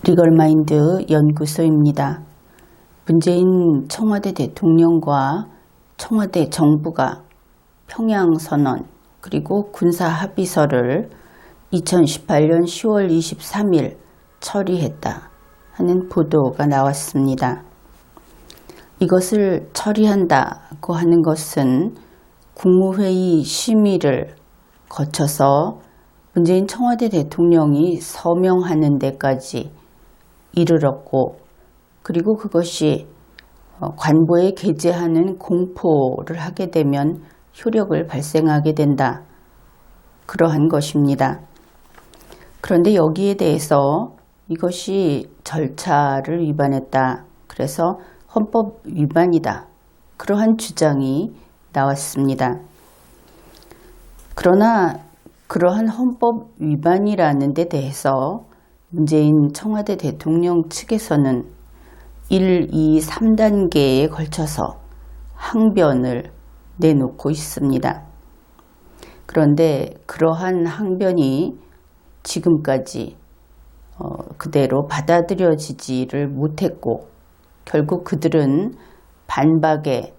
리걸마인드 연구소입니다. 문재인 청와대 대통령과 청와대 정부가 평양선언 그리고 군사합의서를 2018년 10월 23일 처리했다 하는 보도가 나왔습니다. 이것을 처리한다고 하는 것은 국무회의 심의를 거쳐서 문재인 청와대 대통령이 서명하는 데까지 이르렀고, 그리고 그것이 관보에 게재하는 공포를 하게 되면 효력을 발생하게 된다. 그러한 것입니다. 그런데 여기에 대해서 이것이 절차를 위반했다. 그래서 헌법 위반이다. 그러한 주장이 나왔습니다. 그러나 그러한 헌법 위반이라는 데 대해서 문재인 청와대 대통령 측에서는 1, 2, 3단계에 걸쳐서 항변을 내놓고 있습니다. 그런데 그러한 항변이 지금까지 그대로 받아들여지지를 못했고, 결국 그들은 반박에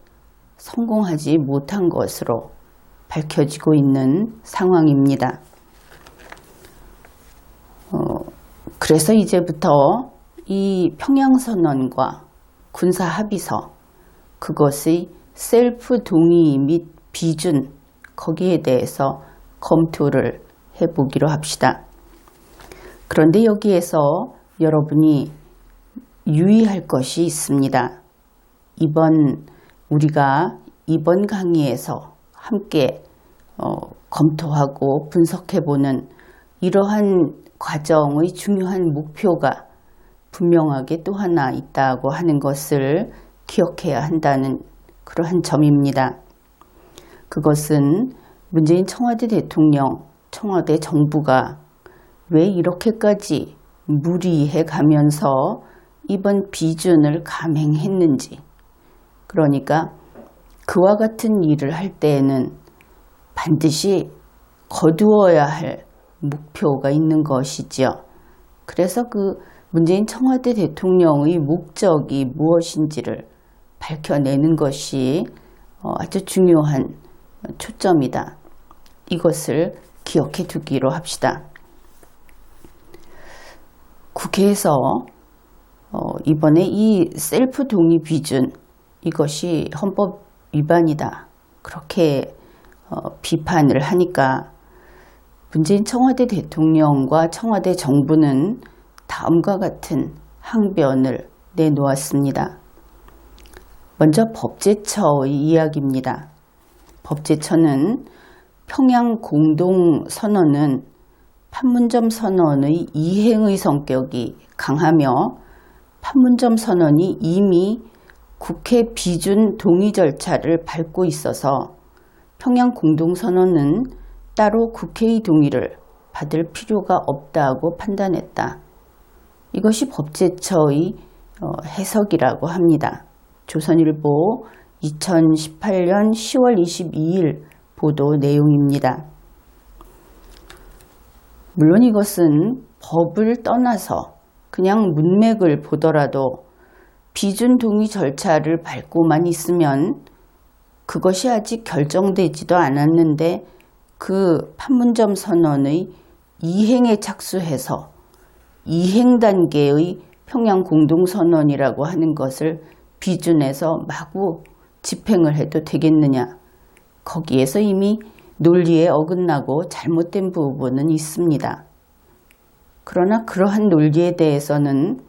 성공하지 못한 것으로 밝혀지고 있는 상황입니다. 그래서 이제부터 이 평양선언과 군사합의서, 그것의 셀프 동의 및 비준, 거기에 대해서 검토를 해보기로 합시다. 그런데 여기에서 여러분이 유의할 것이 있습니다. 우리가 이번 강의에서 함께 검토하고 분석해보는 이러한 과정의 중요한 목표가 분명하게 또 하나 있다고 하는 것을 기억해야 한다는 그러한 점입니다. 그것은 문재인 청와대 대통령, 청와대 정부가 왜 이렇게까지 무리해 가면서 이번 비준을 감행했는지, 그러니까 그와 같은 일을 할 때에는 반드시 거두어야 할 목표가 있는 것이지요. 그래서 그 문재인 청와대 대통령의 목적이 무엇인지를 밝혀내는 것이 아주 중요한 초점이다. 이것을 기억해 두기로 합시다. 국회에서 이번에 이 셀프 동의 비준, 이것이 헌법 위반이다. 그렇게 비판을 하니까 문재인 청와대 대통령과 청와대 정부는 다음과 같은 항변을 내놓았습니다. 먼저 법제처의 이야기입니다. 법제처는 평양 공동선언은 판문점 선언의 이행의 성격이 강하며 판문점 선언이 이미 국회 비준 동의 절차를 밟고 있어서 평양 공동선언은 따로 국회의 동의를 받을 필요가 없다고 판단했다. 이것이 법제처의 해석이라고 합니다. 조선일보 2018년 10월 22일 보도 내용입니다. 물론 이것은 법을 떠나서 그냥 문맥을 보더라도 비준 동의 절차를 밟고만 있으면 그것이 아직 결정되지도 않았는데 그 판문점 선언의 이행에 착수해서 이행 단계의 평양 공동선언이라고 하는 것을 비준해서 마구 집행을 해도 되겠느냐. 거기에서 이미 논리에 어긋나고 잘못된 부분은 있습니다. 그러나 그러한 논리에 대해서는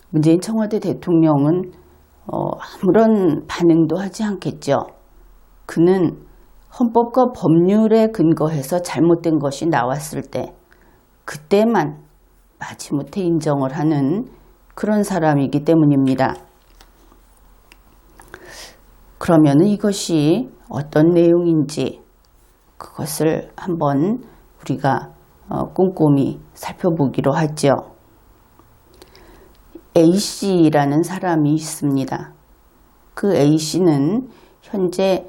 문재인 청와대 대통령은 아무런 반응도 하지 않겠죠. 그는 헌법과 법률에 근거해서 잘못된 것이 나왔을 때 그때만 마지못해 인정을 하는 그런 사람이기 때문입니다. 그러면 이것이 어떤 내용인지 그것을 한번 우리가 꼼꼼히 살펴보기로 하죠. A씨라는 사람이 있습니다. 그 A씨는 현재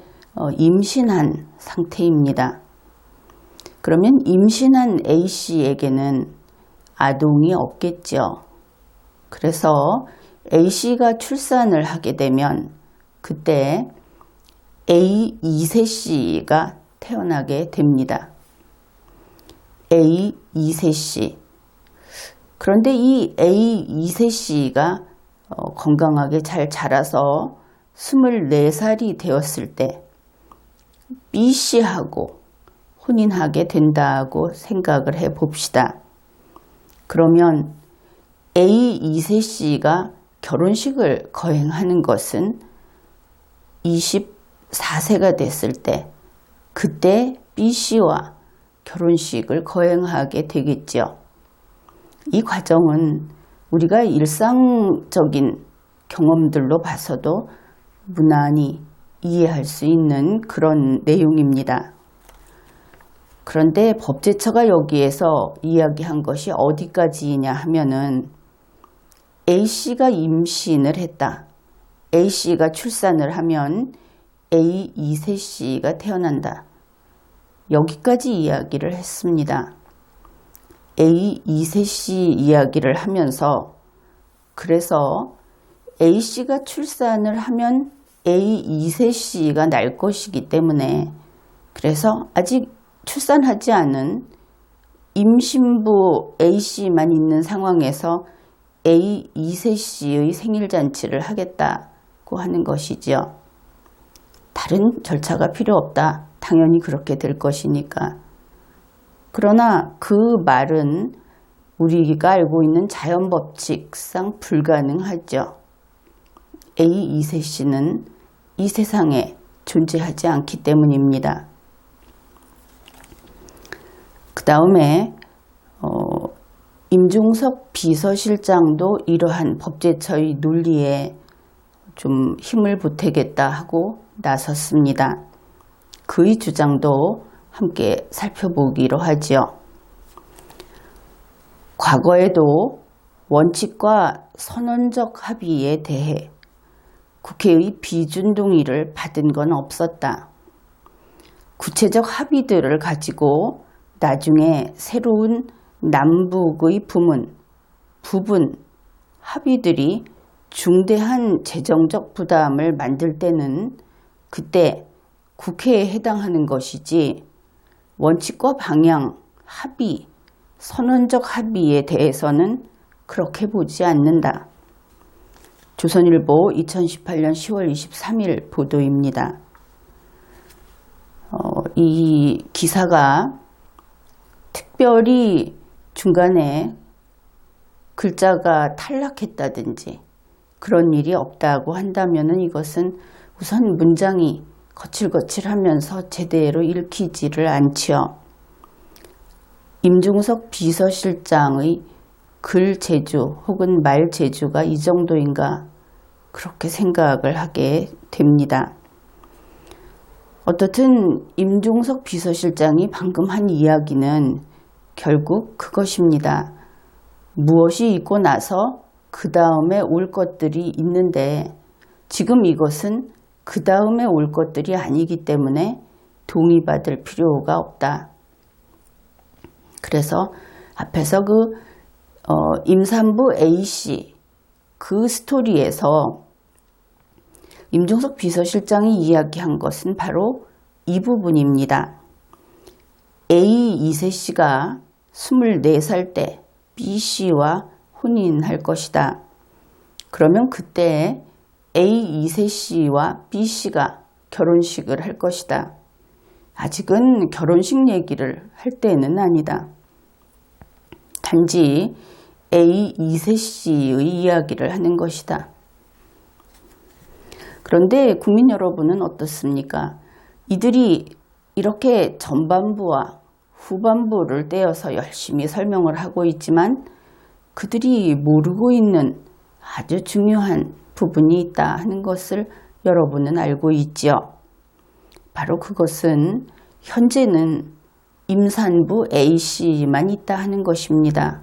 임신한 상태입니다. 그러면 임신한 A씨에게는 아동이 없겠죠. 그래서 A씨가 출산을 하게 되면 그때 A 2세 씨가 태어나게 됩니다. A 2세 씨. 그런데 이 A 2세 씨가 건강하게 잘 자라서 24살이 되었을 때 B 씨하고 혼인하게 된다고 생각을 해 봅시다. 그러면 A 2세 씨가 결혼식을 거행하는 것은 24세가 됐을 때 그때 B 씨와 결혼식을 거행하게 되겠죠. 이 과정은 우리가 일상적인 경험들로 봐서도 무난히 이해할 수 있는 그런 내용입니다. 그런데 법제처가 여기에서 이야기한 것이 어디까지이냐 하면은 A씨가 임신을 했다. A씨가 출산을 하면 A 2세 씨가 태어난다. 여기까지 이야기를 했습니다. A 2세 씨 이야기를 하면서 그래서 A씨가 출산을 하면 A 2세 씨가 날 것이기 때문에 그래서 아직 출산하지 않은 임신부 A씨만 있는 상황에서 A 2세 씨의 생일잔치를 하겠다고 하는 것이죠. 다른 절차가 필요 없다. 당연히 그렇게 될 것이니까. 그러나 그 말은 우리가 알고 있는 자연법칙상 불가능하죠. A 2세 씨는 이 세상에 존재하지 않기 때문입니다. 그 다음에 임종석 비서실장도 이러한 법제처의 논리에 좀 힘을 보태겠다 하고 나섰습니다. 그의 주장도 함께 살펴보기로 하지요. 과거에도 원칙과 선언적 합의에 대해 국회의 비준 동의를 받은 건 없었다. 구체적 합의들을 가지고 나중에 새로운 남북의 부분 합의들이 중대한 재정적 부담을 만들 때는 그때 국회에 해당하는 것이지 원칙과 방향, 합의, 선언적 합의에 대해서는 그렇게 보지 않는다. 조선일보 2018년 10월 23일 보도입니다. 이 기사가 특별히 중간에 글자가 탈락했다든지 그런 일이 없다고 한다면 이것은 우선 문장이 거칠거칠하면서 제대로 읽히지를 않지요. 임종석 비서실장의 글 재주 혹은 말 재주가 이 정도인가 그렇게 생각을 하게 됩니다. 어떻든 임종석 비서실장이 방금 한 이야기는 결국 그것입니다. 무엇이 있고 나서 그 다음에 올 것들이 있는데 지금 이것은 그 다음에 올 것들이 아니기 때문에 동의받을 필요가 없다. 그래서 앞에서 임산부 A씨 그 스토리에서 임종석 비서실장이 이야기한 것은 바로 이 부분입니다. A 2세 씨가 24살 때 B 씨와 혼인할 것이다. 그러면 그때 A 2세 씨와 B 씨가 결혼식을 할 것이다. 아직은 결혼식 얘기를 할 때는 아니다. 단지 A 2세 씨의 이야기를 하는 것이다. 그런데 국민 여러분은 어떻습니까? 이들이 이렇게 전반부와 후반부를 떼어서 열심히 설명을 하고 있지만 그들이 모르고 있는 아주 중요한 부분이 있다 하는 것을 여러분은 알고 있지요. 바로 그것은 현재는 임산부 A씨만 있다 하는 것입니다.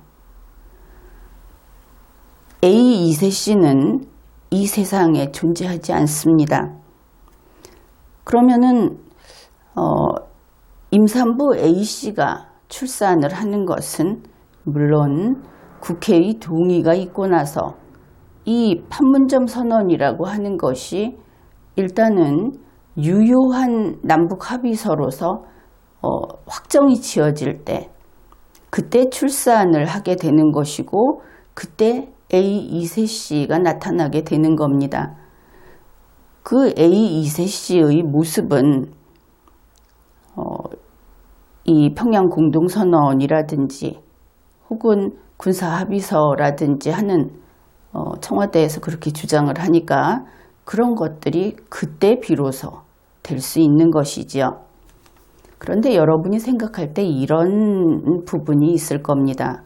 A 2세 씨는 이 세상에 존재하지 않습니다. 그러면은 임산부 A씨가 출산을 하는 것은 물론 국회의 동의가 있고 나서 이 판문점 선언이라고 하는 것이 일단은 유효한 남북 합의서로서 확정이 지어질 때 그때 출산을 하게 되는 것이고 그때 A 2세 씨가 나타나게 되는 겁니다. 그 A 2세 씨의 모습은 이 평양 공동선언이라든지 혹은 군사합의서라든지 하는 청와대에서 그렇게 주장을 하니까 그런 것들이 그때 비로소 될 수 있는 것이지요. 그런데 여러분이 생각할 때 이런 부분이 있을 겁니다.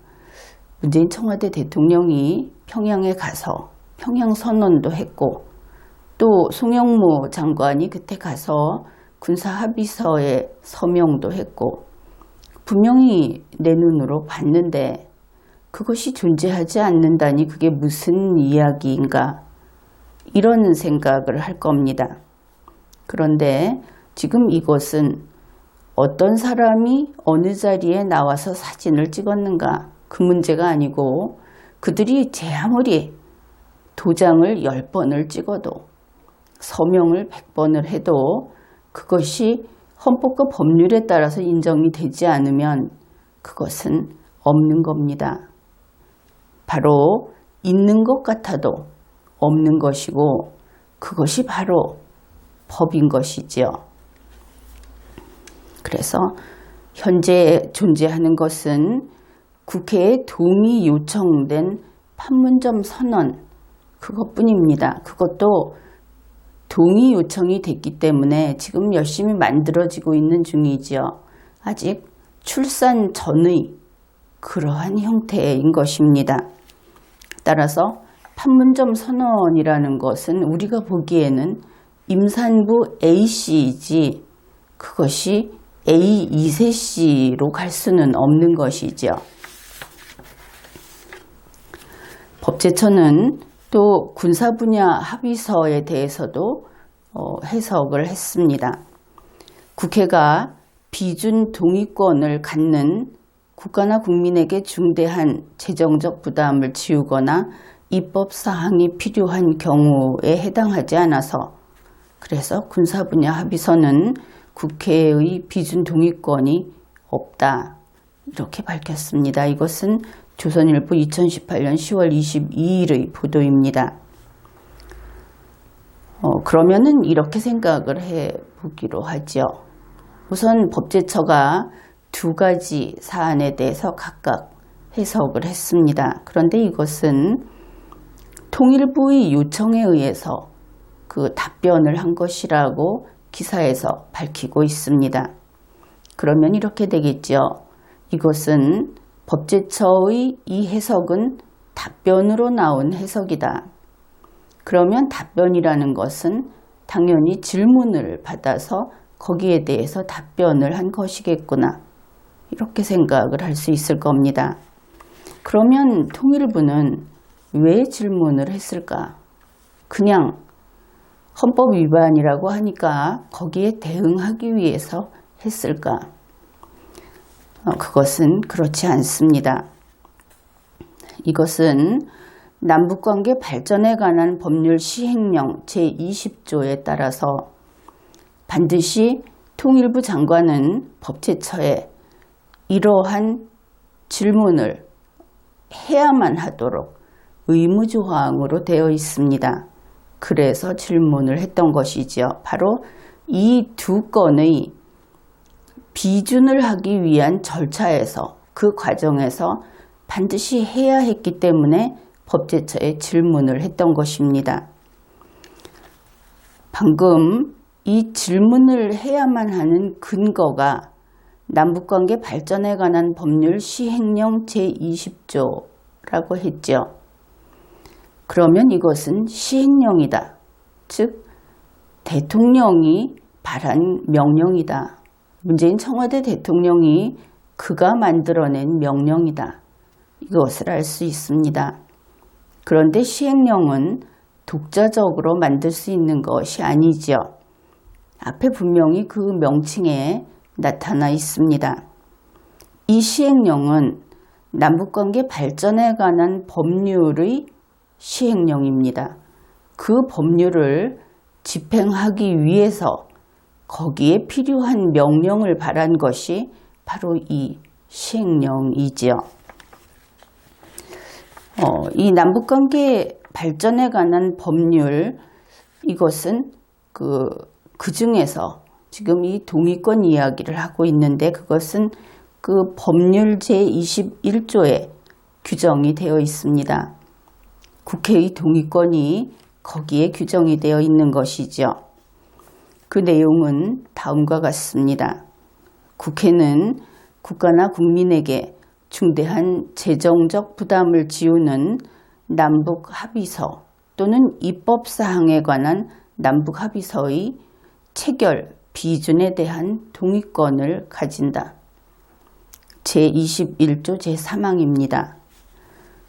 문재인 청와대 대통령이 평양에 가서 평양선언도 했고 또 송영무 장관이 그때 가서 군사합의서에 서명도 했고 분명히 내 눈으로 봤는데 그것이 존재하지 않는다니 그게 무슨 이야기인가 이런 생각을 할 겁니다. 그런데 지금 이것은 어떤 사람이 어느 자리에 나와서 사진을 찍었는가 그 문제가 아니고 그들이 제 아무리 도장을 10번을 찍어도 서명을 100번을 해도 그것이 헌법과 법률에 따라서 인정이 되지 않으면 그것은 없는 겁니다. 바로 있는 것 같아도 없는 것이고 그것이 바로 법인 것이지요. 그래서 현재 존재하는 것은 국회에 동의 요청된 판문점 선언 그것뿐입니다. 그것도 동의 요청이 됐기 때문에 지금 열심히 만들어지고 있는 중이지요. 아직 출산 전의 그러한 형태인 것입니다. 따라서 판문점 선언이라는 것은 우리가 보기에는 임산부 A씨이지 그것이 A 2세 씨로 갈 수는 없는 것이죠. 법제처는 또 군사 분야 합의서에 대해서도 해석을 했습니다. 국회가 비준 동의권을 갖는 국가나 국민에게 중대한 재정적 부담을 지우거나 입법 사항이 필요한 경우에 해당하지 않아서 그래서 군사 분야 합의서는 국회의 비준 동의권이 없다 이렇게 밝혔습니다. 이것은 조선일보 2018년 10월 22일의 보도입니다. 그러면은 이렇게 생각을 해보기로 하죠. 우선 법제처가 두 가지 사안에 대해서 각각 해석을 했습니다. 그런데 이것은 통일부의 요청에 의해서 그 답변을 한 것이라고 기사에서 밝히고 있습니다. 그러면 이렇게 되겠죠. 이것은 법제처의 이 해석은 답변으로 나온 해석이다. 그러면 답변이라는 것은 당연히 질문을 받아서 거기에 대해서 답변을 한 것이겠구나. 이렇게 생각을 할 수 있을 겁니다. 그러면 통일부는 왜 질문을 했을까? 그냥 헌법 위반이라고 하니까 거기에 대응하기 위해서 했을까? 그것은 그렇지 않습니다. 이것은 남북관계 발전에 관한 법률 시행령 제20조에 따라서 반드시 통일부 장관은 법제처에 이러한 질문을 해야만 하도록 의무조항으로 되어 있습니다. 그래서 질문을 했던 것이죠. 바로 이 두 건의 비준을 하기 위한 절차에서 그 과정에서 반드시 해야 했기 때문에 법제처에 질문을 했던 것입니다. 방금 이 질문을 해야만 하는 근거가 남북관계 발전에 관한 법률 시행령 제20조라고 했죠. 그러면 이것은 시행령이다. 즉 대통령이 발한 명령이다. 문재인 청와대 대통령이 그가 만들어낸 명령이다. 이것을 알 수 있습니다. 그런데 시행령은 독자적으로 만들 수 있는 것이 아니죠. 앞에 분명히 그 명칭에 나타나 있습니다. 이 시행령은 남북관계 발전에 관한 법률의 시행령입니다. 그 법률을 집행하기 위해서 거기에 필요한 명령을 발한 것이 바로 이 시행령이지요. 이 남북관계 발전에 관한 법률, 이것은 그 중에서 지금 이 동의권 이야기를 하고 있는데, 그것은 그 법률 제21조에 규정이 되어 있습니다. 국회의 동의권이 거기에 규정이 되어 있는 것이죠. 그 내용은 다음과 같습니다. 국회는 국가나 국민에게 중대한 재정적 부담을 지우는 남북 합의서 또는 입법사항에 관한 남북 합의서의 체결 비준에 대한 동의권을 가진다. 제21조 제3항입니다.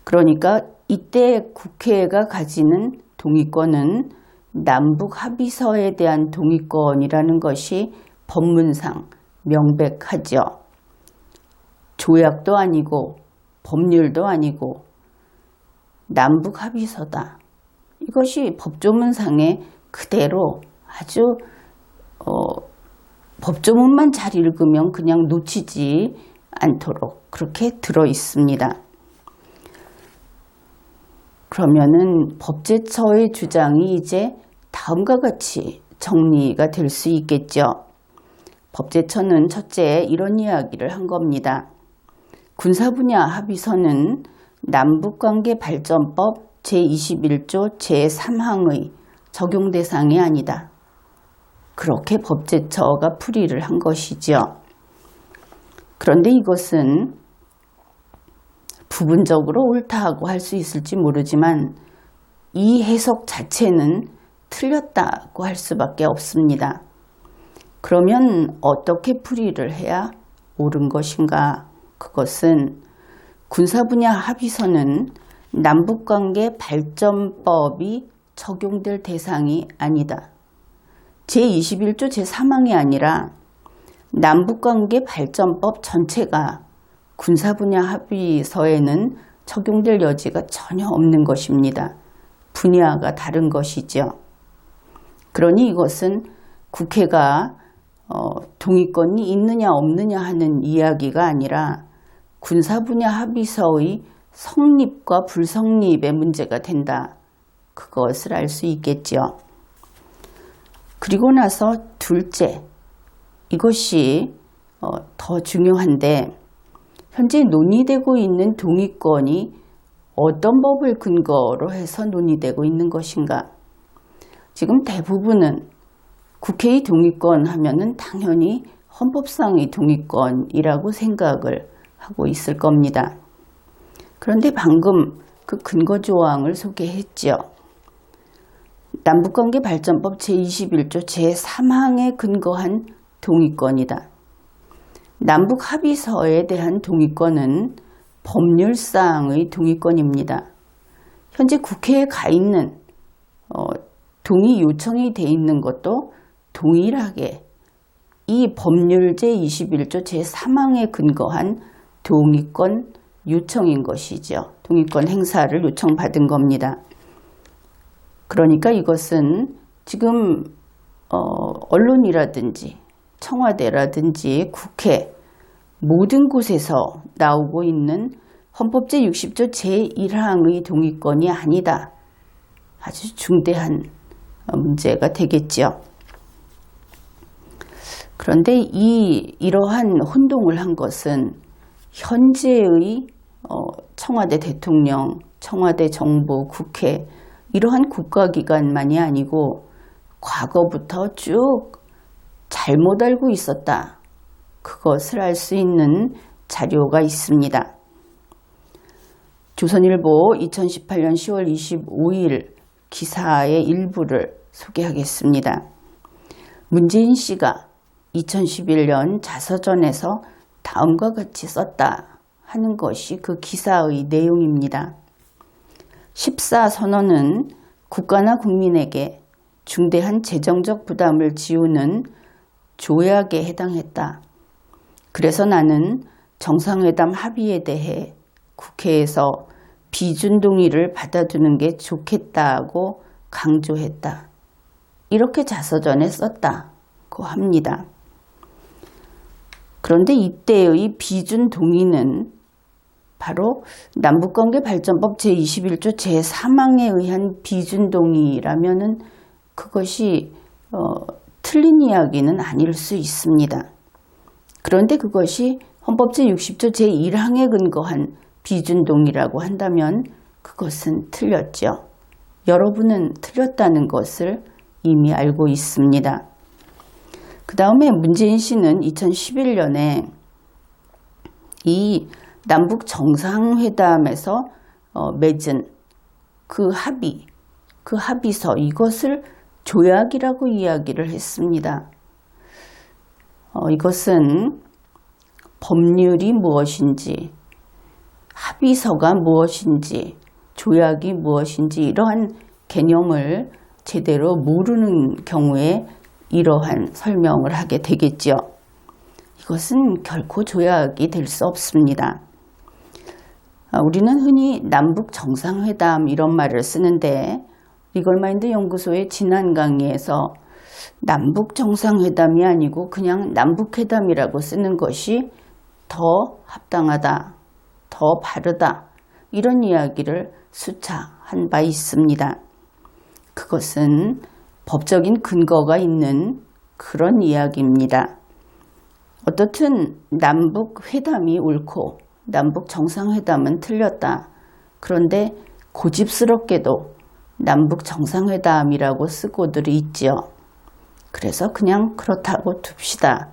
그러니까 이때 국회가 가지는 동의권은 남북 합의서에 대한 동의권이라는 것이 법문상 명백하죠. 조약도 아니고 법률도 아니고 남북 합의서다. 이것이 법조문상에 그대로 아주 법조문만 잘 읽으면 그냥 놓치지 않도록 그렇게 들어 있습니다. 그러면은 법제처의 주장이 이제 다음과 같이 정리가 될 수 있겠죠. 법제처는 첫째 이런 이야기를 한 겁니다. 군사분야 합의서는 남북관계발전법 제21조 제3항의 적용 대상이 아니다. 그렇게 법제처가 풀이를 한 것이죠. 그런데 이것은 부분적으로 옳다고 할 수 있을지 모르지만 이 해석 자체는 틀렸다고 할 수밖에 없습니다. 그러면 어떻게 풀이를 해야 옳은 것인가? 그것은 군사분야 합의서는 남북관계 발전법이 적용될 대상이 아니다. 제21조 제3항이 아니라 남북관계 발전법 전체가 군사분야 합의서에는 적용될 여지가 전혀 없는 것입니다. 분야가 다른 것이죠. 그러니 이것은 국회가 동의권이 있느냐 없느냐 하는 이야기가 아니라 군사분야 합의서의 성립과 불성립의 문제가 된다. 그것을 알 수 있겠죠. 그리고 나서 둘째, 이것이 더 중요한데 현재 논의되고 있는 동의권이 어떤 법을 근거로 해서 논의되고 있는 것인가? 지금 대부분은 국회의 동의권 하면은 당연히 헌법상의 동의권이라고 생각을 하고 있을 겁니다. 그런데 방금 그 근거 조항을 소개했죠. 남북관계발전법 제21조 제3항에 근거한 동의권이다. 남북 합의서에 대한 동의권은 법률상의 동의권입니다. 현재 국회에 가 있는 동의 요청이 돼 있는 것도 동일하게 이 법률 제21조 제3항에 근거한 동의권 요청인 것이죠. 동의권 행사를 요청받은 겁니다. 그러니까 이것은 지금 언론이라든지 청와대라든지 국회 모든 곳에서 나오고 있는 헌법 제60조 제1항의 동의권이 아니다. 아주 중대한 문제가 되겠죠. 그런데 이러한 혼동을 한 것은 현재의 청와대 대통령, 청와대 정부, 국회 이러한 국가기관만이 아니고 과거부터 쭉 잘못 알고 있었다. 그것을 알 수 있는 자료가 있습니다. 조선일보 2018년 10월 25일 기사의 일부를 소개하겠습니다. 문재인 씨가 2011년 자서전에서 다음과 같이 썼다 하는 것이 그 기사의 내용입니다. 14선언은 국가나 국민에게 중대한 재정적 부담을 지우는 조약에 해당했다. 그래서 나는 정상회담 합의에 대해 국회에서 비준 동의를 받아두는 게 좋겠다고 강조했다. 이렇게 자서전에 썼다고 합니다. 그런데 이때의 비준 동의는 바로 남북관계발전법 제21조 제3항에 의한 비준 동의라면은 그것이 틀린 이야기는 아닐 수 있습니다. 그런데 그것이 헌법 제60조 제1항에 근거한 비준 동의라고 한다면 그것은 틀렸죠. 여러분은 틀렸다는 것을 이미 알고 있습니다. 그 다음에 문재인 씨는 2011년에 이 남북 정상회담에서 맺은 그 합의, 그 합의서 이것을 조약이라고 이야기를 했습니다. 이것은 법률이 무엇인지, 합의서가 무엇인지, 조약이 무엇인지 이러한 개념을 제대로 모르는 경우에 이러한 설명을 하게 되겠죠. 이것은 결코 조약이 될 수 없습니다. 우리는 흔히 남북 정상회담 이런 말을 쓰는데 리걸마인드 연구소의 지난 강의에서 남북 정상회담이 아니고 그냥 남북회담이라고 쓰는 것이 더 합당하다, 더 바르다 이런 이야기를 수차 한 바 있습니다. 그것은 법적인 근거가 있는 그런 이야기입니다. 어떻든 남북회담이 옳고 남북 정상회담은 틀렸다. 그런데 고집스럽게도 남북 정상회담이라고 쓰고들 있지요. 그래서 그냥 그렇다고 둡시다.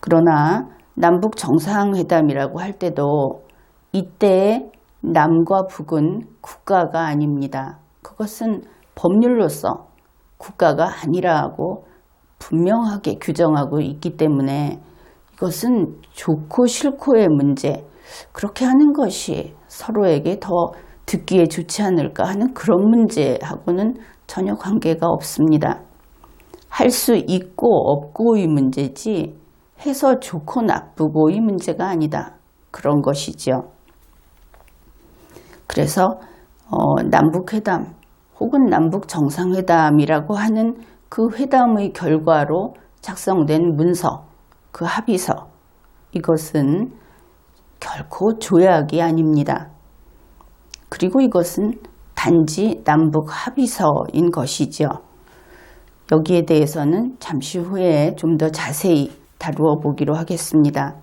그러나 남북 정상회담이라고 할 때도 이때 남과 북은 국가가 아닙니다. 그것은 법률로서 국가가 아니라고 분명하게 규정하고 있기 때문에 이것은 좋고 싫고의 문제, 그렇게 하는 것이 서로에게 더 듣기에 좋지 않을까 하는 그런 문제하고는 전혀 관계가 없습니다. 할 수 있고 없고의 문제지 해서 좋고 나쁘고의 문제가 아니다. 그런 것이죠. 그래서 남북회담 혹은 남북정상회담이라고 하는 그 회담의 결과로 작성된 문서, 그 합의서, 이것은 결코 조약이 아닙니다. 그리고 이것은 단지 남북 합의서인 것이죠. 여기에 대해서는 잠시 후에 좀 더 자세히 다루어 보기로 하겠습니다.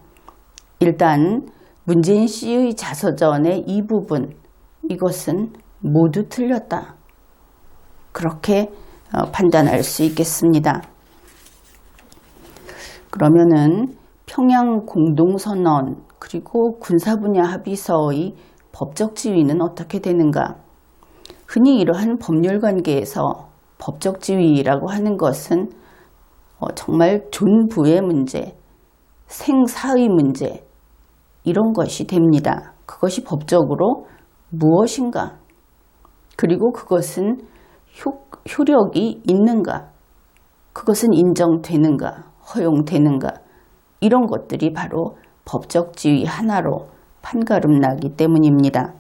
일단 문재인 씨의 자서전의 이 부분, 이것은 모두 틀렸다. 그렇게 판단할 수 있겠습니다. 그러면은 평양 공동선언 그리고 군사분야 합의서의 법적 지위는 어떻게 되는가? 흔히 이러한 법률 관계에서 법적 지위라고 하는 것은 정말 존부의 문제, 생사의 문제 이런 것이 됩니다. 그것이 법적으로 무엇인가? 그리고 그것은 효력이 있는가? 그것은 인정되는가? 허용되는가? 이런 것들이 바로 법적 지위 하나로 판가름 나기 때문입니다.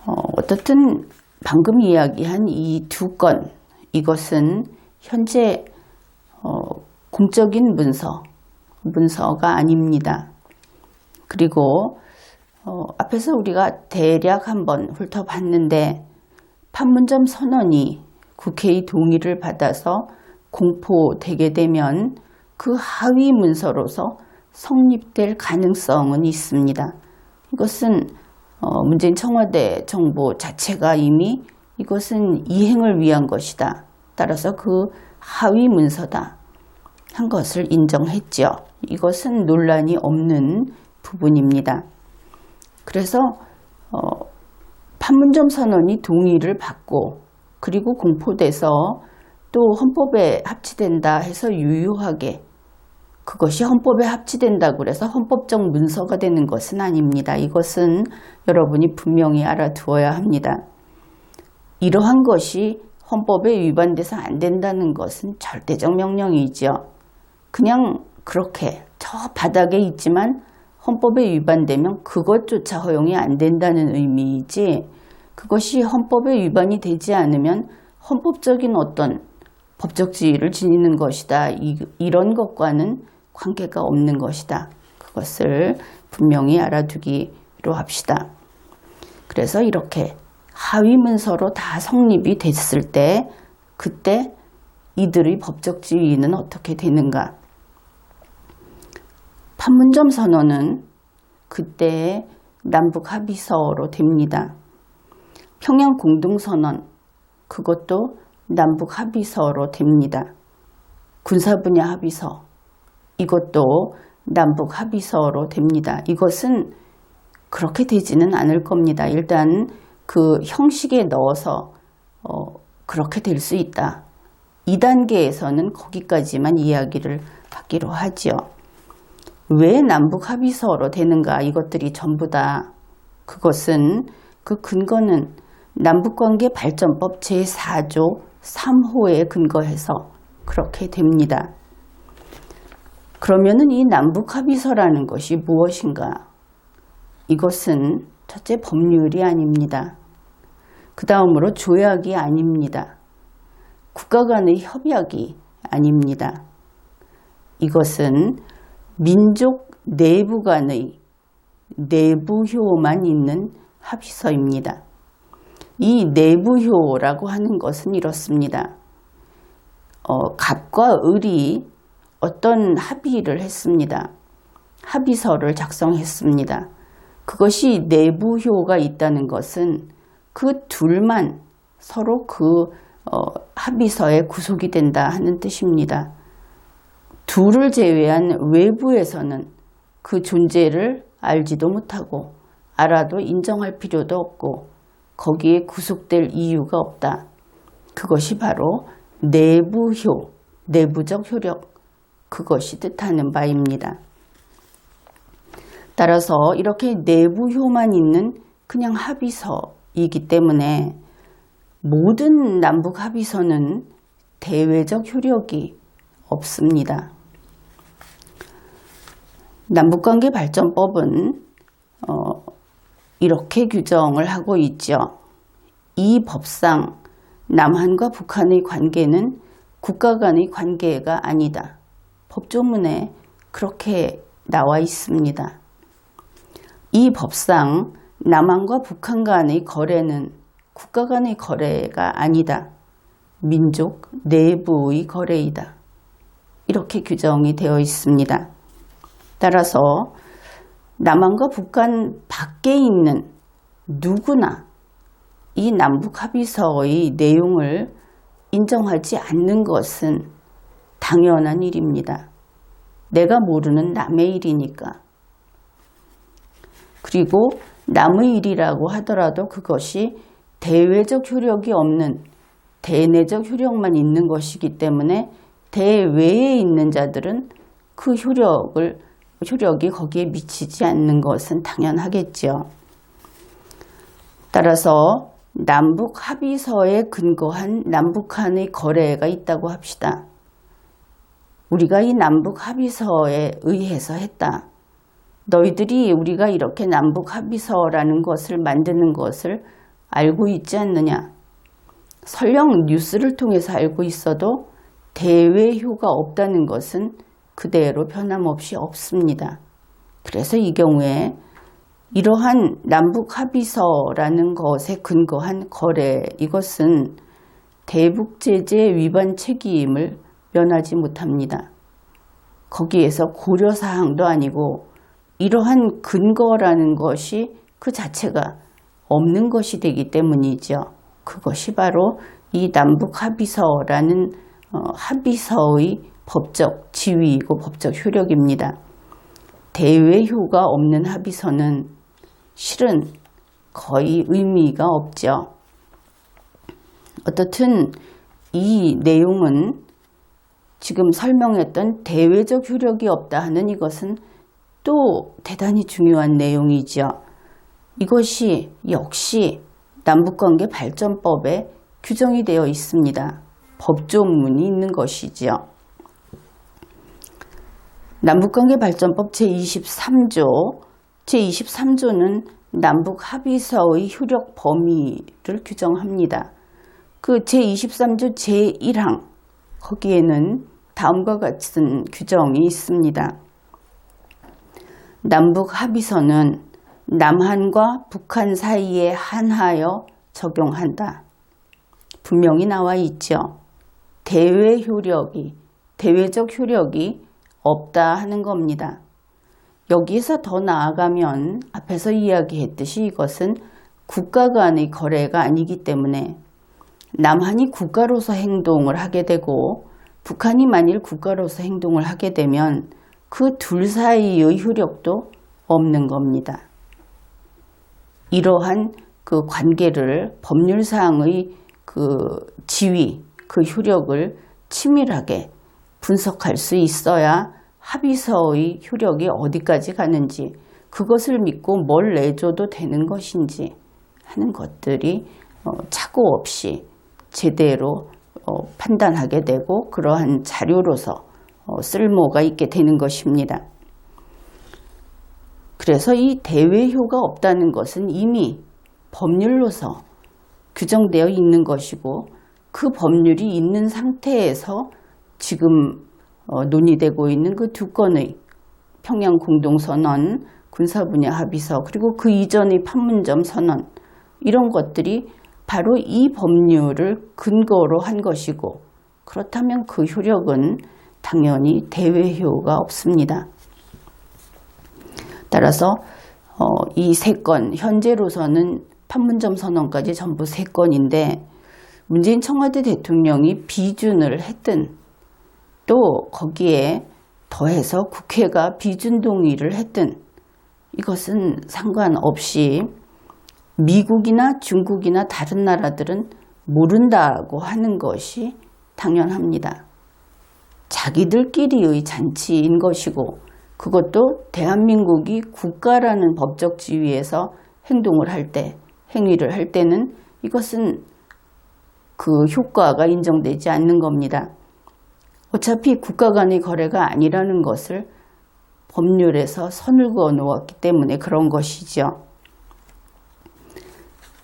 어떻든 방금 이야기한 이 두 건, 이것은 현재 공적인 문서가 아닙니다. 그리고 앞에서 우리가 대략 한번 훑어봤는데 판문점 선언이 국회의 동의를 받아서 공포되게 되면 그 하위 문서로서 성립될 가능성은 있습니다. 이것은 문재인 청와대 정부 자체가 이미 이것은 이행을 위한 것이다. 따라서 그 하위 문서다 한 것을 인정했죠. 이것은 논란이 없는 부분입니다. 그래서 판문점 선언이 동의를 받고 그리고 공포돼서 또 헌법에 합치된다 해서 유효하게 그것이 헌법에 합치된다고 해서 헌법적 문서가 되는 것은 아닙니다. 이것은 여러분이 분명히 알아두어야 합니다. 이러한 것이 헌법에 위반돼서 안 된다는 것은 절대적 명령이죠. 그냥 그렇게 저 바닥에 있지만 헌법에 위반되면 그것조차 허용이 안 된다는 의미이지, 그것이 헌법에 위반이 되지 않으면 헌법적인 어떤 법적 지위를 지니는 것이다, 이런 것과는 관계가 없는 것이다. 그것을 분명히 알아두기로 합시다. 그래서 이렇게 하위 문서로 다 성립이 됐을 때, 그때 이들의 법적 지위는 어떻게 되는가? 판문점 선언은 그때 남북 합의서로 됩니다. 평양 공동선언, 그것도 남북 합의서로 됩니다. 군사 분야 합의서, 이것도 남북 합의서로 됩니다. 이것은 그렇게 되지는 않을 겁니다. 일단 그 형식에 넣어서 그렇게 될 수 있다. 2단계에서는 거기까지만 이야기를 하기로 하지요. 왜 남북 합의서로 되는가? 이것들이 전부 다, 그것은 그 근거는 남북관계 발전법 제4조 3호에 근거해서 그렇게 됩니다. 그러면은 이 남북 합의서라는 것이 무엇인가? 이것은 첫째, 법률이 아닙니다. 그 다음으로 조약이 아닙니다. 국가 간의 협약이 아닙니다. 이것은 민족 내부 간의 내부효만 있는 합의서입니다. 이 내부효라고 하는 것은 이렇습니다. 갑과 을이 어떤 합의를 했습니다. 합의서를 작성했습니다. 그것이 내부효가 있다는 것은 그 둘만 서로 그 합의서에 구속이 된다 하는 뜻입니다. 둘을 제외한 외부에서는 그 존재를 알지도 못하고 알아도 인정할 필요도 없고 거기에 구속될 이유가 없다. 그것이 바로 내부효, 내부적 효력, 그것이 뜻하는 바입니다. 따라서 이렇게 내부효만 있는 그냥 합의서이기 때문에 모든 남북 합의서는 대외적 효력이 없습니다. 남북관계 발전법은 이렇게 규정을 하고 있죠. 이 법상 남한과 북한의 관계는 국가 간의 관계가 아니다. 법조문에 그렇게 나와 있습니다. 이 법상 남한과 북한 간의 거래는 국가 간의 거래가 아니다. 민족 내부의 거래이다. 이렇게 규정이 되어 있습니다. 따라서 남한과 북한 밖에 있는 누구나 이 남북 합의서의 내용을 인정하지 않는 것은 당연한 일입니다. 내가 모르는 남의 일이니까. 그리고 남의 일이라고 하더라도 그것이 대외적 효력이 없는 대내적 효력만 있는 것이기 때문에 대외에 있는 자들은 그 효력이 거기에 미치지 않는 것은 당연하겠죠. 따라서 남북 합의서에 근거한 남북한의 거래가 있다고 합시다. 우리가 이 남북 합의서에 의해서 했다. 너희들이 우리가 이렇게 남북 합의서라는 것을 만드는 것을 알고 있지 않느냐? 설령 뉴스를 통해서 알고 있어도 대외효가 없다는 것은 그대로 변함없이 없습니다. 그래서 이 경우에 이러한 남북 합의서라는 것에 근거한 거래, 이것은 대북제재 위반 책임을 면하지 못합니다. 거기에서 고려사항도 아니고 이러한 근거라는 것이 그 자체가 없는 것이 되기 때문이죠. 그것이 바로 이 남북 합의서라는 합의서의 법적 지위이고 법적 효력입니다. 대외효가 없는 합의서는 실은 거의 의미가 없죠. 어떻든 이 내용은 지금 설명했던 대외적 효력이 없다 하는 이것은 또 대단히 중요한 내용이죠. 이것이 역시 남북관계 발전법에 규정이 되어 있습니다. 법조문이 있는 것이죠. 남북관계발전법 제23조는 남북합의서의 효력 범위를 규정합니다. 그 제23조 제1항 거기에는 다음과 같은 규정이 있습니다. 남북합의서는 남한과 북한 사이에 한하여 적용한다. 분명히 나와 있죠. 대외적 효력이 없다 하는 겁니다. 여기에서 더 나아가면 앞에서 이야기했듯이 이것은 국가 간의 거래가 아니기 때문에 남한이 국가로서 행동을 하게 되고 북한이 만일 국가로서 행동을 하게 되면 그 둘 사이의 효력도 없는 겁니다. 이러한 그 관계를 법률상의 그 지위, 그 효력을 치밀하게 분석할 수 있어야 합의서의 효력이 어디까지 가는지 그것을 믿고 뭘 내줘도 되는 것인지 하는 것들이 착오 없이 제대로 판단하게 되고 그러한 자료로서 쓸모가 있게 되는 것입니다. 그래서 이 대외효가 없다는 것은 이미 법률로서 규정되어 있는 것이고 그 법률이 있는 상태에서 지금 논의되고 있는 그 두 건의 평양공동선언, 군사분야 합의서 그리고 그 이전의 판문점 선언 이런 것들이 바로 이 법률을 근거로 한 것이고 그렇다면 그 효력은 당연히 대외효가 없습니다. 따라서 이 세 건, 현재로서는 판문점 선언까지 전부 세 건인데 문재인 청와대 대통령이 비준을 했든 또 거기에 더해서 국회가 비준 동의를 했든 이것은 상관없이 미국이나 중국이나 다른 나라들은 모른다고 하는 것이 당연합니다. 자기들끼리의 잔치인 것이고 그것도 대한민국이 국가라는 법적 지위에서 행동을 할 때, 행위를 할 때는 이것은 그 효과가 인정되지 않는 겁니다. 어차피 국가 간의 거래가 아니라는 것을 법률에서 선을 그어 놓았기 때문에 그런 것이죠.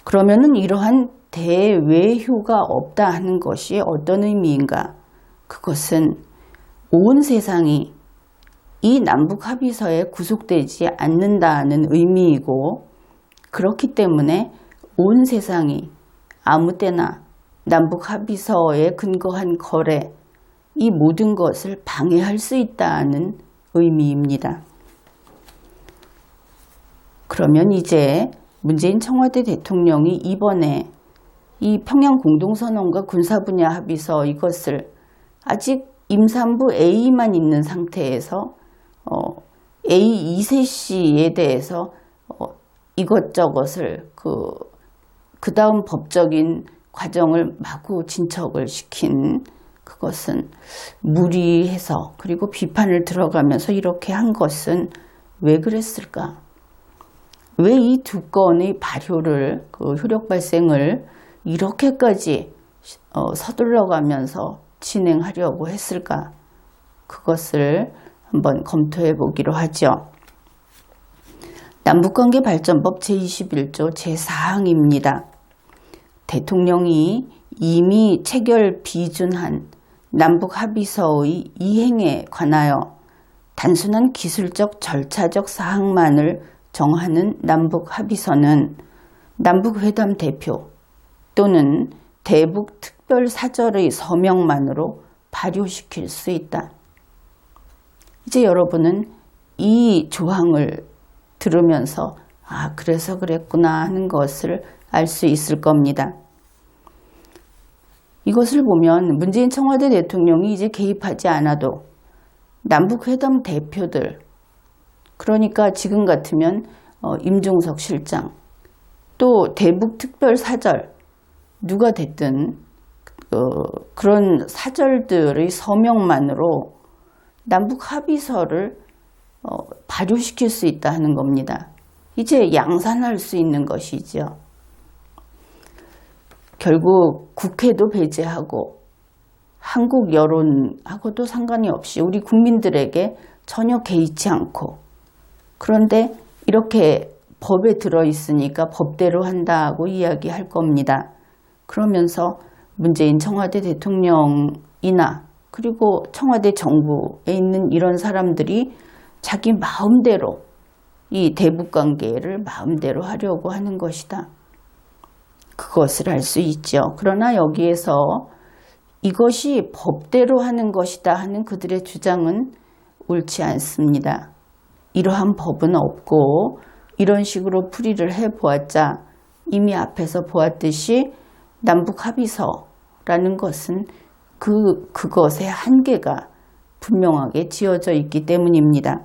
그러면은 이러한 대외효가 없다 하는 것이 어떤 의미인가? 그것은 온 세상이 이 남북합의서에 구속되지 않는다는 의미이고 그렇기 때문에 온 세상이 아무 때나 남북합의서에 근거한 거래 이 모든 것을 방해할 수 있다는 의미입니다. 그러면 이제 문재인 청와대 대통령이 이번에 이 평양공동선언과 군사분야 합의서 이것을 아직 임산부 A만 있는 상태에서 A 2세씨에 대해서 이것저것을 그 다음 법적인 과정을 마구 진척을 시킨 그것은 무리해서 그리고 비판을 들어가면서 이렇게 한 것은 왜 그랬을까? 왜 이 두 건의 발효를 효력 발생을 이렇게까지 서둘러가면서 진행하려고 했을까? 그것을 한번 검토해 보기로 하죠. 남북관계발전법 제21조 제4항입니다. 대통령이 이미 체결 비준한 남북합의서의 이행에 관하여 단순한 기술적 절차적 사항만을 정하는 남북합의서는 남북회담 대표 또는 대북특별사절의 서명만으로 발효시킬 수 있다. 이제 여러분은 이 조항을 들으면서 그래서 그랬구나 하는 것을 알 수 있을 겁니다. 이것을 보면 문재인 청와대 대통령이 이제 개입하지 않아도 남북회담 대표들 그러니까 지금 같으면 임종석 실장 또 대북특별사절 누가 됐든 그런 사절들의 서명만으로 남북합의서를 발효시킬 수 있다 하는 겁니다. 이제 양산할 수 있는 것이죠. 결국 국회도 배제하고 한국 여론하고도 상관이 없이 우리 국민들에게 전혀 개의치 않고, 그런데 이렇게 법에 들어있으니까 법대로 한다고 이야기할 겁니다. 그러면서 문재인 청와대 대통령이나 그리고 청와대 정부에 있는 이런 사람들이 자기 마음대로 이 대북관계를 마음대로 하려고 하는 것이다. 그것을 알 수 있죠. 그러나 여기에서 이것이 법대로 하는 것이다 하는 그들의 주장은 옳지 않습니다. 이러한 법은 없고 이런 식으로 풀이를 해보았자 이미 앞에서 보았듯이 남북합의서라는 것은 그것의 한계가 분명하게 지어져 있기 때문입니다.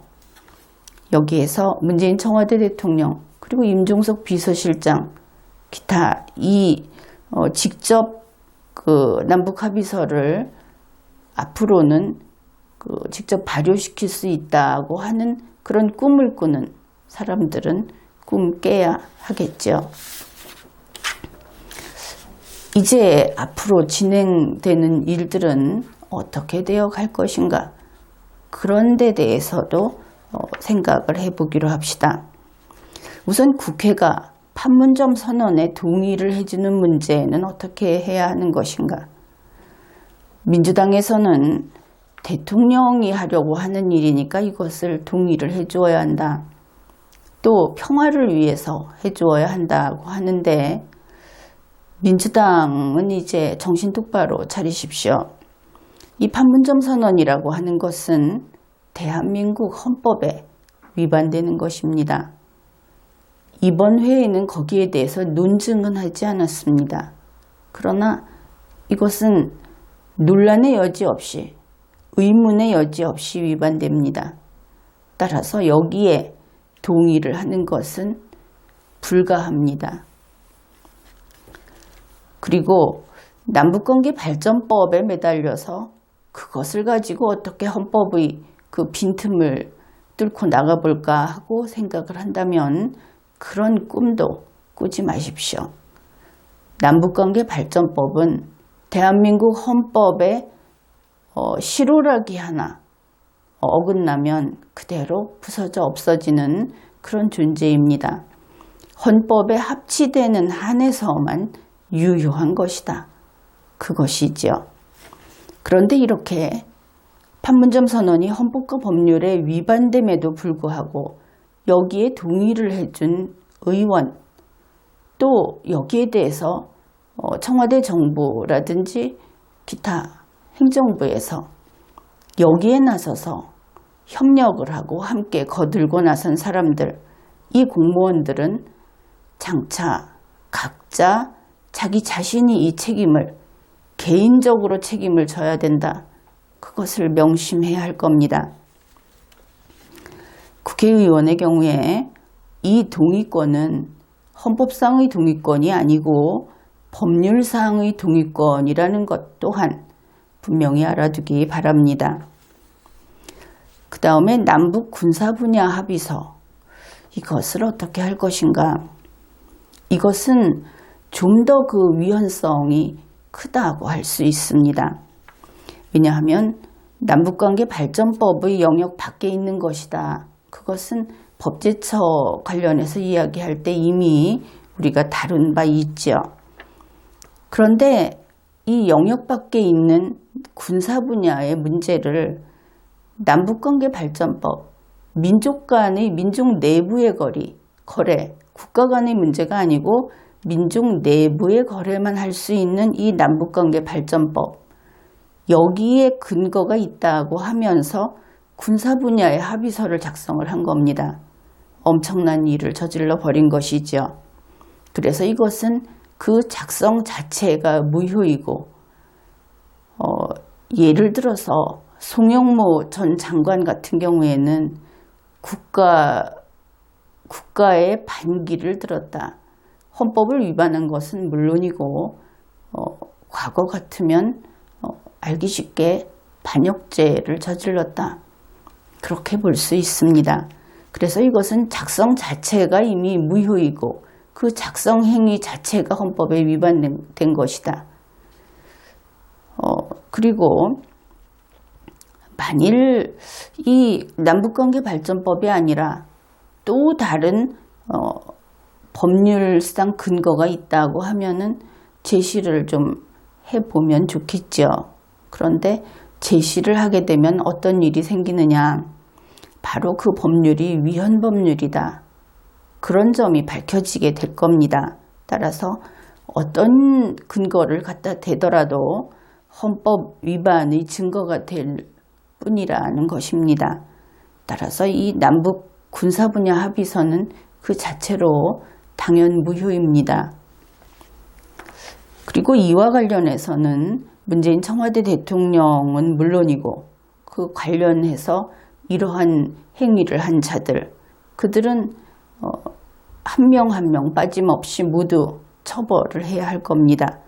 여기에서 문재인 청와대 대통령 그리고 임종석 비서실장 기타 직접 남북합의서를 앞으로는 직접 발효시킬 수 있다고 하는 그런 꿈을 꾸는 사람들은 꿈 깨야 하겠죠. 이제 앞으로 진행되는 일들은 어떻게 되어 갈 것인가? 그런 데 대해서도 생각을 해보기로 합시다. 우선 국회가 판문점 선언에 동의를 해주는 문제는 어떻게 해야 하는 것인가? 민주당에서는 대통령이 하려고 하는 일이니까 이것을 동의를 해주어야 한다. 또 평화를 위해서 해주어야 한다고 하는데 민주당은 이제 정신 똑바로 차리십시오. 이 판문점 선언이라고 하는 것은 대한민국 헌법에 위반되는 것입니다. 이번 회의는 거기에 대해서 논증은 하지 않았습니다. 그러나 이것은 논란의 여지 없이, 의문의 여지 없이 위반됩니다. 따라서 여기에 동의를 하는 것은 불가합니다. 그리고 남북관계 발전법에 매달려서 그것을 가지고 어떻게 헌법의 그 빈틈을 뚫고 나가볼까 하고 생각을 한다면 그런 꿈도 꾸지 마십시오. 남북관계 발전법은 대한민국 헌법에 실오라기 하나 어긋나면 그대로 부서져 없어지는 그런 존재입니다. 헌법에 합치되는 한에서만 유효한 것이다. 그것이죠. 그런데 이렇게 판문점 선언이 헌법과 법률에 위반됨에도 불구하고 여기에 동의를 해준 의원, 또 여기에 대해서 청와대 정부라든지 기타 행정부에서 여기에 나서서 협력을 하고 함께 거들고 나선 사람들, 이 공무원들은 장차 각자 자기 자신이 이 책임을 개인적으로 책임을 져야 된다. 그것을 명심해야 할 겁니다. 국회의원의 경우에 이 동의권은 헌법상의 동의권이 아니고 법률상의 동의권이라는 것 또한 분명히 알아두기 바랍니다. 그 다음에 남북 군사 분야 합의서, 이것을 어떻게 할 것인가? 이것은 좀 더 그 위헌성이 크다고 할 수 있습니다. 왜냐하면 남북관계 발전법의 영역 밖에 있는 것이다. 그것은 법제처 관련해서 이야기할 때 이미 우리가 다룬 바 있죠. 그런데 이 영역 밖에 있는 군사 분야의 문제를 남북관계 발전법, 민족 간의 민족 내부의 거래, 국가 간의 문제가 아니고 민족 내부의 거래만 할 수 있는 이 남북관계 발전법, 여기에 근거가 있다고 하면서 군사 분야의 합의서를 작성을 한 겁니다. 엄청난 일을 저질러 버린 것이죠. 그래서 이것은 그 작성 자체가 무효이고, 예를 들어서 송영모 전 장관 같은 경우에는 국가의 반기를 들었다. 헌법을 위반한 것은 물론이고 과거 같으면 알기 쉽게 반역죄를 저질렀다. 그렇게 볼 수 있습니다. 그래서 이것은 작성 자체가 이미 무효이고 그 작성 행위 자체가 헌법에 위반된 것이다. 그리고 만일 이 남북관계발전법이 아니라 또 다른 법률상 근거가 있다고 하면은 제시를 좀 해보면 좋겠죠. 그런데 제시를 하게 되면 어떤 일이 생기느냐. 바로 그 법률이 위헌법률이다. 그런 점이 밝혀지게 될 겁니다. 따라서 어떤 근거를 갖다 대더라도 헌법 위반의 증거가 될 뿐이라는 것입니다. 따라서 이 남북 군사 분야 합의서는 그 자체로 당연 무효입니다. 그리고 이와 관련해서는 문재인 청와대 대통령은 물론이고 그 관련해서 이러한 행위를 한 자들, 그들은 한 명 한 명 빠짐없이 모두 처벌을 해야 할 겁니다.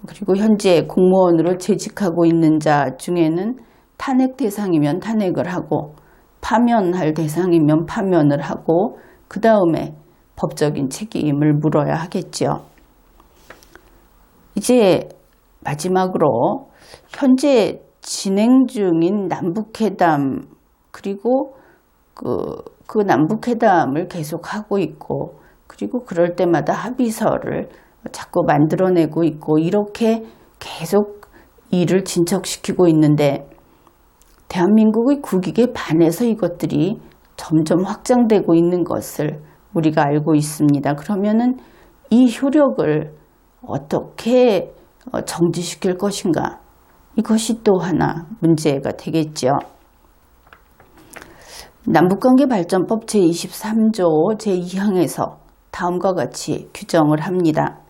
그리고 현재 공무원으로 재직하고 있는 자 중에는 탄핵 대상이면 탄핵을 하고 파면할 대상이면 파면을 하고 그 다음에 법적인 책임을 물어야 하겠죠. 이제 마지막으로 현재 진행 중인 남북회담 그리고 그 남북회담을 계속하고 있고 그리고 그럴 때마다 합의서를 자꾸 만들어내고 있고 이렇게 계속 일을 진척시키고 있는데 대한민국의 국익에 반해서 이것들이 점점 확장되고 있는 것을 우리가 알고 있습니다. 그러면은 이 효력을 어떻게 정지시킬 것인가? 이것이 또 하나 문제가 되겠죠. 남북관계발전법 제23조 제2항에서 다음과 같이 규정을 합니다.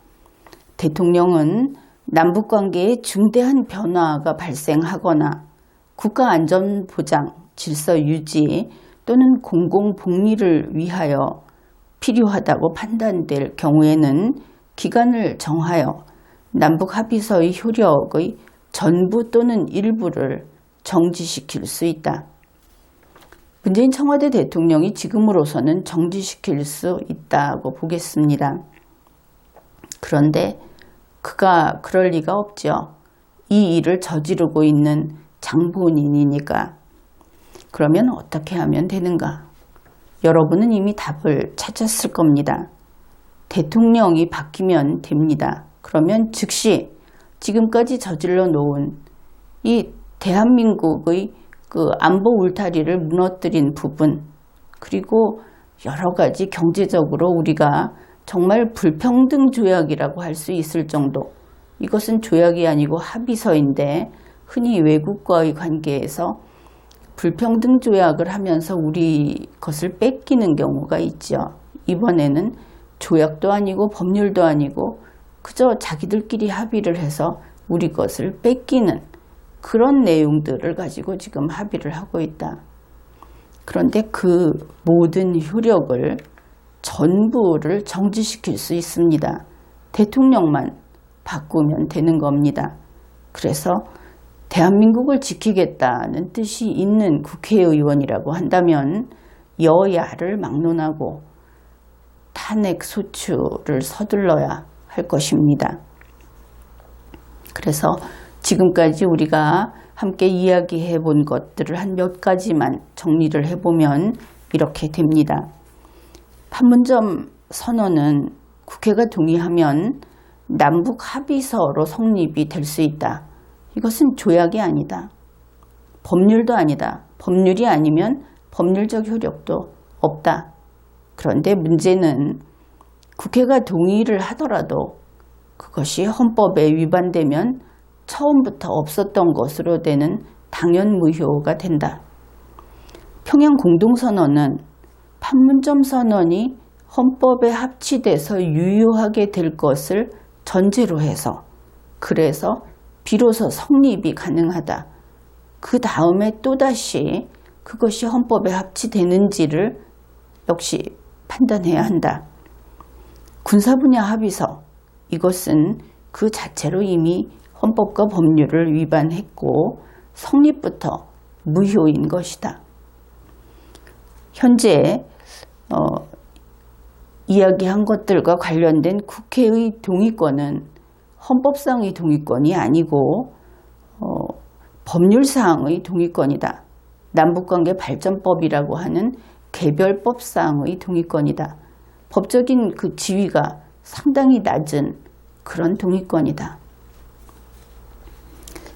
대통령은 남북관계에 중대한 변화가 발생하거나 국가안전보장, 질서유지 또는 공공복리를 위하여 필요하다고 판단될 경우에는 기간을 정하여 남북합의서의 효력의 전부 또는 일부를 정지시킬 수 있다. 문재인 청와대 대통령이 지금으로서는 정지시킬 수 있다고 보겠습니다. 그런데 그가 그럴 리가 없죠. 이 일을 저지르고 있는 장본인이니까. 그러면 어떻게 하면 되는가? 여러분은 이미 답을 찾았을 겁니다. 대통령이 바뀌면 됩니다. 그러면 즉시 지금까지 저질러 놓은 이 대한민국의 그 안보 울타리를 무너뜨린 부분 그리고 여러 가지 경제적으로 우리가 정말 불평등 조약이라고 할 수 있을 정도 이것은 조약이 아니고 합의서인데 흔히 외국과의 관계에서 불평등 조약을 하면서 우리 것을 뺏기는 경우가 있죠. 이번에는 조약도 아니고 법률도 아니고 그저 자기들끼리 합의를 해서 우리 것을 뺏기는 그런 내용들을 가지고 지금 합의를 하고 있다. 그런데 그 모든 효력을 전부를 정지시킬 수 있습니다. 대통령만 바꾸면 되는 겁니다. 그래서 대한민국을 지키겠다는 뜻이 있는 국회의원이라고 한다면 여야를 막론하고 탄핵 소추를 서둘러야 할 것입니다. 그래서 지금까지 우리가 함께 이야기해 본 것들을 한 몇 가지만 정리를 해보면 이렇게 됩니다. 판문점 선언은 국회가 동의하면 남북 합의서로 성립이 될 수 있다. 이것은 조약이 아니다. 법률도 아니다. 법률이 아니면 법률적 효력도 없다. 그런데 문제는 국회가 동의를 하더라도 그것이 헌법에 위반되면 처음부터 없었던 것으로 되는 당연 무효가 된다. 평양 공동선언은 판문점 선언이 헌법에 합치돼서 유효하게 될 것을 전제로 해서 그래서 비로소 성립이 가능하다. 그 다음에 또다시 그것이 헌법에 합치되는지를 역시 판단해야 한다. 군사 분야 합의서 이것은 그 자체로 이미 헌법과 법률을 위반했고 성립부터 무효인 것이다. 현재 이야기한 것들과 관련된 국회의 동의권은 헌법상의 동의권이 아니고 법률사항의 동의권이다. 남북관계 발전법이라고 하는 개별법사항의 동의권이다. 법적인 그 지위가 상당히 낮은 그런 동의권이다.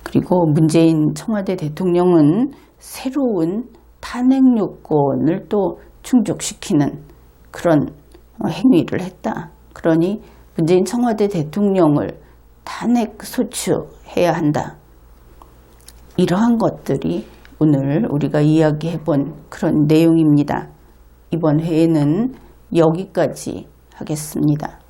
그리고 문재인 청와대 대통령은 새로운 탄핵 요건을 또 충족시키는 그런 행위를 했다. 그러니 문재인 청와대 대통령을 탄핵 소추해야 한다. 이러한 것들이 오늘 우리가 이야기해 본 그런 내용입니다. 이번 회에는 여기까지 하겠습니다.